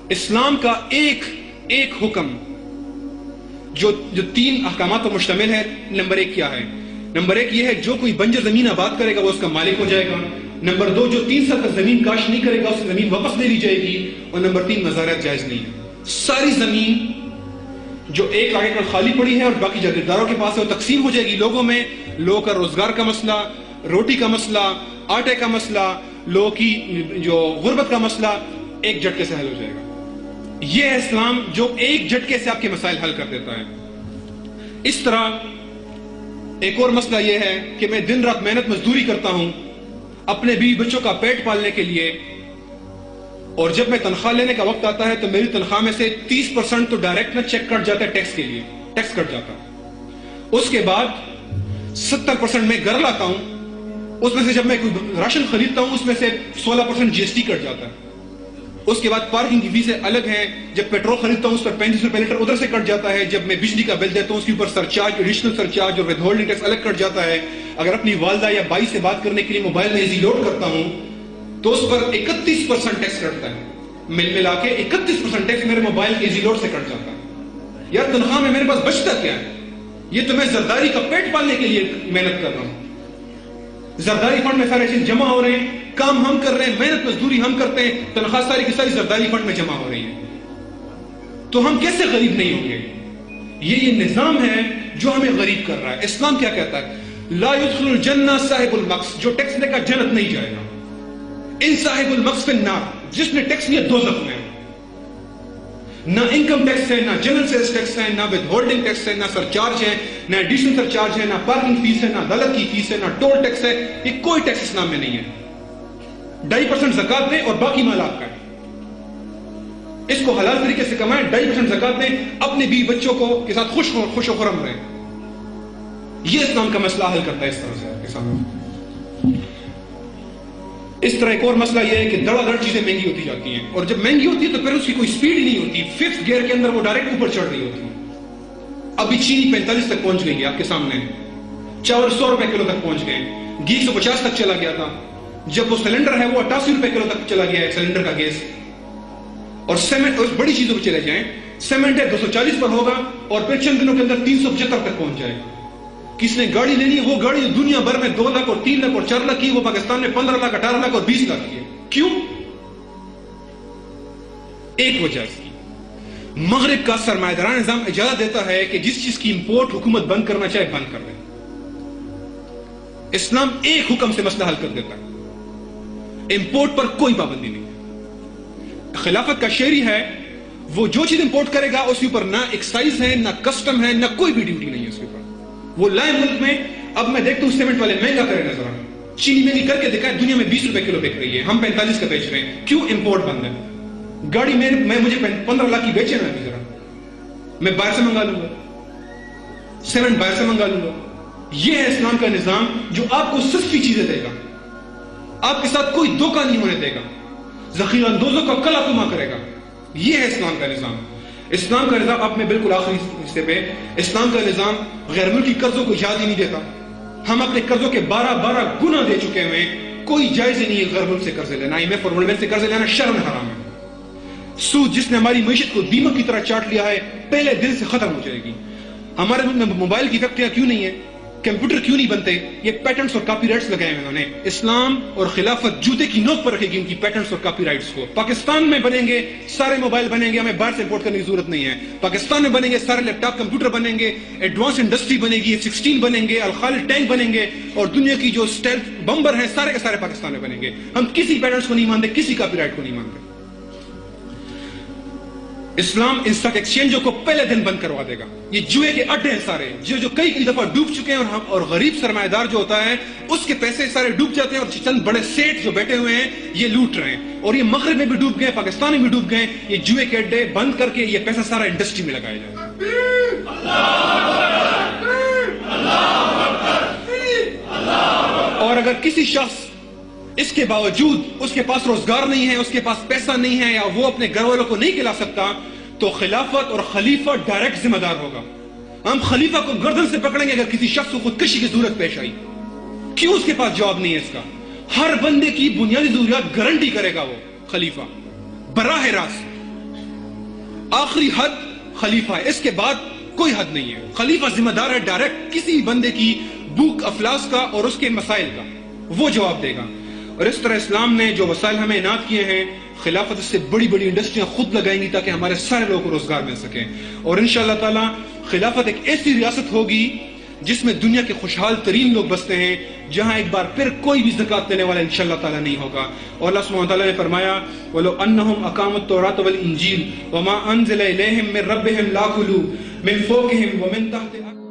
اسلام کا ایک حکم جو 3 احکامات پر مشتمل ہے، نمبر 1 کیا ہے؟ نمبر 1 یہ ہے جو کوئی بنجر زمین آباد کرے گا وہ اس کا مالک ہو جائے گا۔ نمبر 2 جو 3 سال تک زمین کاشت نہیں کرے گا اس کی زمین واپس لے لی جائے گی۔ اور نمبر 3 مزارعت جائز نہیں ہے۔ ساری زمین جو 1 لاکھ ایکڑ خالی پڑی ہے اور باقی جاگیرداروں کے پاس ہے وہ تقسیم ہو جائے گی لوگوں میں۔ لوگوں کا روزگار کا مسئلہ، روٹی کا مسئلہ، آٹے کا مسئلہ، لوگوں کی جو غربت کا مسئلہ ایک جھٹکے سے حل ہو جائے گا۔ یہ ہے اسلام جو ایک جھٹکے سے آپ کے مسائل حل کر دیتا ہے۔ اس طرح ایک اور مسئلہ یہ ہے کہ میں دن رات محنت مزدوری کرتا ہوں اپنے بیوی بچوں کا پیٹ پالنے کے لیے، اور جب میں تنخواہ لینے کا وقت آتا ہے تو میری تنخواہ میں سے 30% تو ڈائریکٹ نہ چیک کٹ جاتا ہے ٹیکس کے لیے، ٹیکس کٹ جاتا ہے۔ اس کے بعد 70% میں گھر لاتا ہوں، اس میں سے جب میں کوئی راشن خریدتا ہوں اس میں سے 16% جی ایس ٹی کٹ جاتا ہے۔ اس کے بعد پارکنگ کی فیسیں الگ ہیں، جب پیٹرول خریدتا ہوں اس پر 35 روپے لیٹر ادھر سے کٹ جاتا ہے، جب میں بجلی کا بل دیتا ہوں اس کے اوپر سرچارج، ایڈیشنل سرچارج اور ود ہولڈنگ ٹیکس الگ کٹ جاتا ہے۔ اگر اپنی والدہ یا بھائی سے بات کرنے کے لیے موبائل میں ایزی لوڈ کرتا ہوں تو اس پر 31% ٹیکس کٹتا ہے۔ ملا کے 31% ٹیکس میرے موبائل کے ایزی لوڈ سے کٹ جاتا ہے۔ یار تنخواہ میں میرے پاس بچتا کیا ہے؟ یہ تو میں زرداری کا پیٹ پالنے کے لیے محنت کر رہا ہوں۔ زرداری فنڈ میں سارے چیز جمع ہو رہے ہیں، کام ہم کر رہے ہیں، محنت مزدوری ہم کرتے ہیں، تنخواہ ساری کی ساری زرداری فنڈ میں جمع ہو رہی ہے۔ تو ہم کیسے غریب نہیں ہوں گے؟ یہ نظام ہے جو ہمیں غریب کر رہا ہے۔ اسلام کیا کہتا ہے؟ لا يدخل الجنہ صاحب المقص، جو ٹیکس لے کر جنت نہیں جائے گا۔ ان صاحب المقص فی النار، جس نے ٹیکس لیا دوزخ میں۔ نہ انکم ٹیکس ہے، نہ جنرل سیلز ٹیکس ہے، نہ ود ہولڈنگ ٹیکس ہے، نہ سرچارج ہے، نہ ایڈیشنل سرچارج ہے، نہ پارکنگ فیس ہے، نہ عدالت کی فیس ہے، نہ ٹول ٹیکس ہے۔ یہ کوئی ٹیکس اسلام میں نہیں ہے۔ 2.5% زکات دیں اور باقی مال آپ کا ہے۔ اس کو حلال طریقے سے کمائیں، 2.5% زکات دیں، اپنے بیوی بچوں کو کے ساتھ خوش و خرم رہیں۔ یہ اسلام کا مسئلہ حل کرتا ہے اس طرح سے آپ کے سامنے۔ اس طرح ایک اور مسئلہ یہ ہے کہ دڑا دڑ چیزیں مہنگی ہوتی جاتی ہیں، اور جب مہنگی ہوتی ہے تو پھر اس کی کوئی سپیڈ ہی نہیں ہوتی، 5th گیئر کے اندر وہ ڈائریکٹ اوپر چڑھ رہی ہوتی ہے۔ ابھی چینی 45 تک پہنچ گئی ہے آپ کے سامنے، چاول 100 روپے کلو تک پہنچ گئے، گھی 150 تک چلا گیا تھا، جب وہ سلنڈر ہے وہ 88 روپے کلو تک چلا گیا ہے سلنڈر کا گیس۔ اور سیمنٹ، اور بڑی چیزوں پہ چلے جائیں، سیمنٹ ہے 240 پر ہوگا اور پھر چند دنوں کے اندر 375 تک پہنچ جائے گا۔ کس نے گاڑی لینی ہے وہ گاڑی دنیا بھر میں 2 لاکھ اور 3 لاکھ اور 4 لاکھ کی، وہ پاکستان میں 15 لاکھ 18 لاکھ اور 20 لاکھ کی ہے۔ کیوں؟ ایک وجہ سے مغرب کا سرمایہ دارانہ نظام اجازت دیتا ہے کہ جس چیز کی امپورٹ حکومت بند کرنا چاہے بند کر دے۔ اسلام ایک حکم سے مسئلہ حل کر دیتا ہے، امپورٹ پر کوئی پابندی نہیں ہے۔ خلافت کا شعری ہے وہ جو چیز امپورٹ کرے گا اس کے اوپر نہ ایکسائز ہے، نہ کسٹم ہے، نہ کوئی بھی ڈیوٹی نہیں ہے اس کے اوپر۔ وہ لائے ملک میں، اب میں دیکھتا ہوں سیمنٹ والے مہنگا کرے نظر آنا، چینی مہنگی کر کے دکھائے، دنیا میں 20 روپے کلو بک رہی ہے، ہم 45 کا بیچ رہے ہیں۔ کیوں؟ امپورٹ بند ہے۔ گاڑی میں مجھے 15 لاکھ کی بیچے نا ذرا، میں باہر سے منگا لوں گا، سیمنٹ باہر سے منگا لوں گا۔ یہ ہے اسلام کا نظام جو آپ کو سستی چیزیں دے گا، آپ کے ساتھ کوئی دھوکہ نہیں ہونے دے گا، ذخیرہ اندوزوں کا کلا کما کرے گا۔ یہ ہے اسلام کا نظام۔ اسلام کا نظام آپ میں بالکل آخری حصے پہ، اسلام کا نظام غیر ملکی قرضوں کو اجازت ہی نہیں دیتا۔ ہم اپنے قرضوں کے 12 گنا دے چکے ہوئے ہیں، کوئی جائز ہی نہیں ہے غیر ملک سے قرض لینا، IMF اور ورلڈ بینک سے قرض لینا شرم حرام ہے۔ سود جس نے ہماری معیشت کو دیمک کی طرح چاٹ لیا ہے پہلے دن سے ختم ہو جائے گی۔ ہمارے ملک میں موبائل کی فیکٹریاں کیوں نہیں ہیں، کمپیوٹر کیوں نہیں بنتے؟ یہ پیٹنٹس اور کاپی رائٹس لگائے ہیں انہوں نے۔ اسلام اور خلافت جوتے کی نوک پر رکھے گی ان کی پیٹنٹس اور کاپی رائٹس کو۔ پاکستان میں بنیں گے سارے موبائل بنیں گے، ہمیں باہر سے امپورٹ کرنے کی ضرورت نہیں ہے۔ پاکستان میں بنیں گے سارے لیپ ٹاپ کمپیوٹر بنیں گے، ایڈوانس انڈسٹری بنے گی، F-16 بنیں گے، الخالد ٹینک بنیں گے، اور دنیا کی جو اسٹیلتھ بمبر ہیں سارے کے سارے پاکستان میں بنیں گے۔ ہم کسی پیٹنٹس کو نہیں مانتے، کسی کاپی رائٹ کو نہیں مانتے۔ اسلام ان اسٹاک ایکسچینجوں کو پہلے دن بند کروا دے گا۔ یہ جوئے کے اڈے ہیں سارے، جو کئی دفعہ ڈوب چکے ہیں، اور غریب سرمایہ دار جو ہوتا ہے اس کے پیسے سارے ڈوب جاتے ہیں، اور چند بڑے سیٹ جو بیٹھے ہوئے ہیں یہ لوٹ رہے ہیں، اور یہ مغرب میں بھی ڈوب گئے، پاکستان میں بھی ڈوب گئے۔ یہ جوئے کے اڈے بند کر کے یہ پیسہ سارا انڈسٹری میں لگایا جائے۔ اور اگر کسی شخص اس کے باوجود اس کے پاس روزگار نہیں ہے، اس کے پاس پیسہ نہیں ہے، یا وہ اپنے گھر والوں کو نہیں کھلا سکتا، تو خلافت اور خلیفہ ڈائریکٹ ذمہ دار ہوگا۔ ہم خلیفہ کو گردن سے پکڑیں گے اگر کسی شخص کو خودکشی کی ضرورت پیش آئی۔ کیوں؟ اس کے پاس جواب نہیں ہے اس کا۔ ہر بندے کی بنیادی ضروریات گارنٹی کرے گا وہ خلیفہ براہ راست۔ آخری حد خلیفہ ہے، اس کے بعد کوئی حد نہیں ہے. خلیفہ ذمہ دار ہے ڈائریکٹ کسی بندے کی بھوک افلاس کا اور اس کے مسائل کا، وہ جواب دے گا. اور اس طرح اسلام نے جو وسائل ہمیں عنایت کیے ہیں، خلافت اس سے بڑی بڑی انڈسٹریاں خود لگائیں گی تاکہ ہمارے سارے لوگوں کو روزگار مل سکے. اور انشاءاللہ تعالی خلافت ایک ایسی ریاست ہوگی جس میں دنیا کے خوشحال ترین لوگ بستے ہیں، جہاں ایک بار پھر کوئی بھی زکوٰۃ دینے والا انشاءاللہ تعالی نہیں ہوگا. اور اللہ سبحانہ وتعالی نے فرمایا وَلَوْ أَنَّهُمْ أَقَامُوا التَّوْرَاةَ وَالْإِنْجِيلَ وَمَا أَنزَلَ إِلَيْهِمْ مِنْ رَبِّهِمْ لَأَكُلُوا مِنْ فَوْقِهِمْ وَمِنْ تَحْتِ